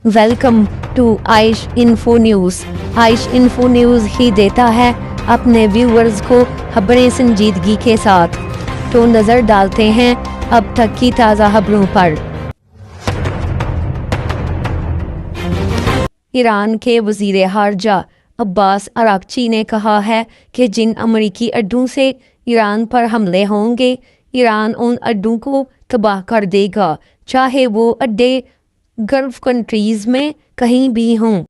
Welcome to Aish Info News. Aish Info News ही देता है अपने व्यूअर्स को खबरें संजीदगी के साथ। तो नज़र डालते हैं अब तक की ताज़ा खबरों पर। ईरान के वज़ीर ख़ारजा अब्बास अराग़ची ने कहा है कि जिन अमरीकी अड्डों से ईरान पर हमले होंगे, ईरान उन अड्डों को तबाह कर देगा, चाहे वो अड्डे गल्फ कंट्रीज़ में कहीं भी हों।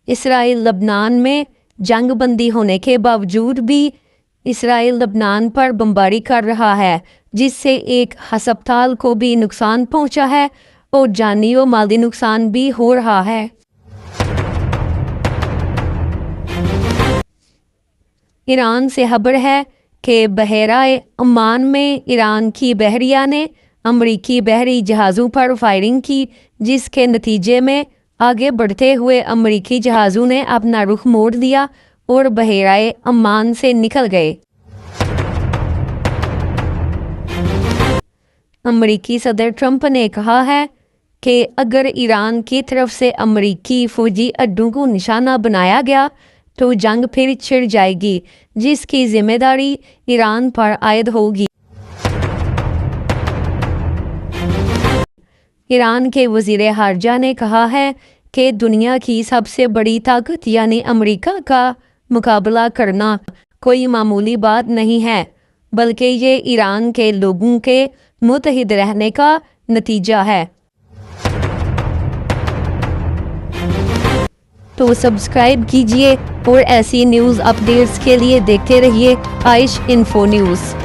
इसराइल लबनान में जंग बंदी होने के बावजूद भी इसराइल लबनान पर बमबारी कर रहा है, जिससे एक अस्पताल को भी नुकसान पहुंचा है और जानी और माली नुकसान भी हो रहा है। ईरान से खबर है कि बहराए ओमान में ईरान की बहरिया ने अमरीकी बहरी जहाज़ों पर फायरिंग की, जिसके नतीजे में आगे बढ़ते हुए अमरीकी जहाज़ों ने अपना रुख मोड़ दिया और बहराए ओमान से निकल गए। अमरीकी सदर ट्रंप ने कहा है कि अगर ईरान की तरफ से अमरीकी फौजी अड्डों को निशाना बनाया गया तो जंग फिर छिड़ जाएगी, जिसकी जिम्मेदारी ईरान पर आयद होगी। ईरान के वज़ीर ख़ारजा ने कहा है कि दुनिया की सबसे बड़ी ताकत यानी अमेरिका का मुकाबला करना कोई मामूली बात नहीं है, बल्कि ये ईरान के लोगों के मुत्तहिद रहने का नतीजा है। तो सब्सक्राइब कीजिए और ऐसी न्यूज़ अपडेट्स के लिए देखते रहिए आइश इन्फो न्यूज़।